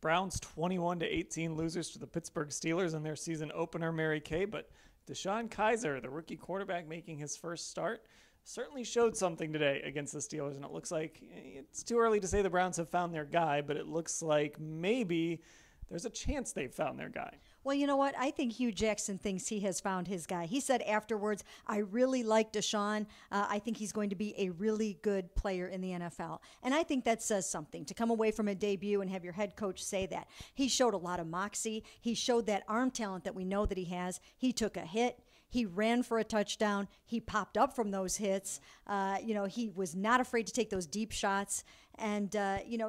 Browns 21-18 losers to the Pittsburgh Steelers in their season opener, Mary Kay. But DeShone Kizer, the rookie quarterback making his first start, certainly showed something today against the Steelers. And it looks like it's too early to say the Browns have found their guy, but it looks like maybe there's a chance they've found their guy. Well, you know what? I think Hugh Jackson thinks he has found his guy. He said afterwards, I really like DeShone. I think he's going to be a really good player in the NFL. And I think that says something, to come away from a debut and have your head coach say that. He showed a lot of moxie. He showed that arm talent that we know that he has. He took a hit. He ran for a touchdown. He popped up from those hits. He was not afraid to take those deep shots. And,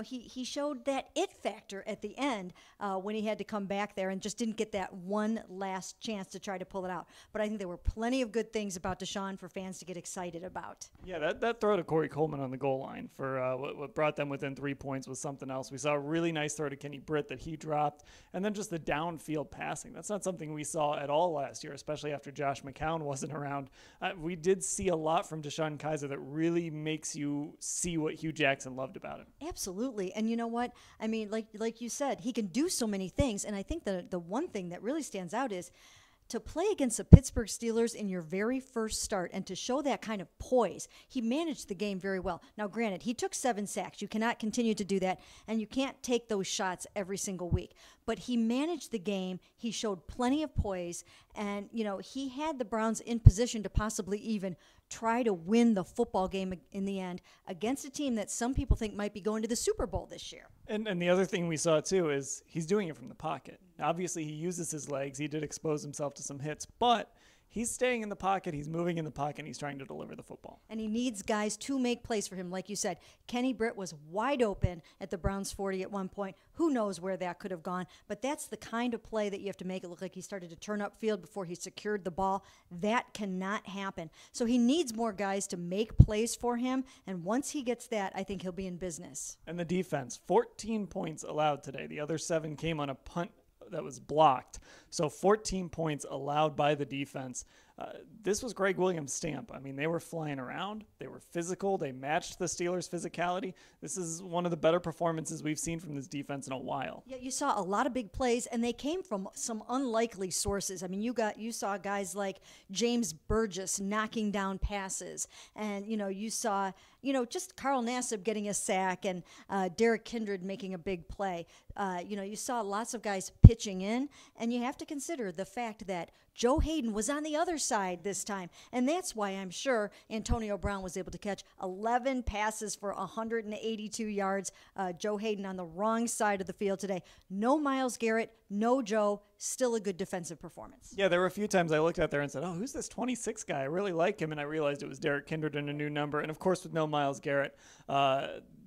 he showed that it factor at the end when he had to come back there and just didn't get that one last chance to try to pull it out. But I think there were plenty of good things about DeShone for fans to get excited about. Yeah, that throw to Corey Coleman on the goal line for what brought them within 3 points was something else. We saw a really nice throw to Kenny Britt that he dropped. And then just the downfield passing. That's not something we saw at all last year, especially after Josh McCown wasn't around. We did see a lot from DeShone Kizer that really makes you see what Hugh Jackson loved about him. Absolutely. And you know what? I mean, like you said, he can do so many things. And I think the one thing that really stands out is to play against the Pittsburgh Steelers in your very first start and to show that kind of poise. He managed the game very well. Now, granted, he took 7 sacks. You cannot continue to do that, and you can't take those shots every single week. But he managed the game. He showed plenty of poise, and, he had the Browns in position to possibly even try to win the football game in the end against a team that some people think might be going to the Super Bowl this year. And the other thing we saw, too, is he's doing it from the pocket. Obviously, he uses his legs. He did expose himself to some hits, but he's staying in the pocket, he's moving in the pocket, and he's trying to deliver the football. And he needs guys to make plays for him. Like you said, Kenny Britt was wide open at the Browns 40 at one point. Who knows where that could have gone? But that's the kind of play that you have to make it look like he started to turn upfield before he secured the ball. That cannot happen. So he needs more guys to make plays for him. And once he gets that, I think he'll be in business. And the defense, 14 points allowed today. The other 7 came on a punt that was blocked. So 14 points allowed by the defense. This was Greg Williams' stamp. I mean, they were flying around. They were physical. They matched the Steelers' physicality. This is one of the better performances we've seen from this defense in a while. Yeah, you saw a lot of big plays, and they came from some unlikely sources. I mean, you saw guys like James Burgess knocking down passes, and, you saw, just Carl Nassib getting a sack and Derek Kindred making a big play. You saw lots of guys pitching in, and you have to consider the fact that Joe Hayden was on the other side this time, and that's why I'm sure Antonio Brown was able to catch 11 passes for 182 yards. Joe Hayden on the wrong side of the field today. No Myles Garrett, no Joe, still a good defensive performance. Yeah, there were a few times I looked out there and said, oh, who's this 26 guy? I really like him, and I realized it was Derek Kindred in a new number, and of course with no Myles Garrett,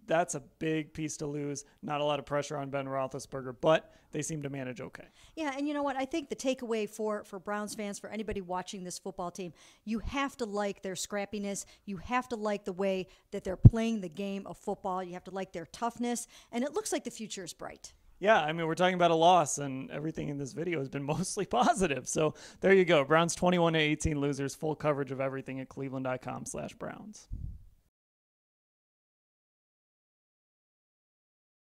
that's a big piece to lose. Not a lot of pressure on Ben Roethlisberger, but they seem to manage okay. Yeah, and you know what? I think the takeaway for Browns fans, for anybody watching this football team, you have to like their scrappiness. You have to like the way that they're playing the game of football. You have to like their toughness, and it looks like the future is bright. Yeah, I mean, we're talking about a loss, and everything in this video has been mostly positive. So there you go. Browns 21-18 losers, full coverage of everything at cleveland.com/Browns.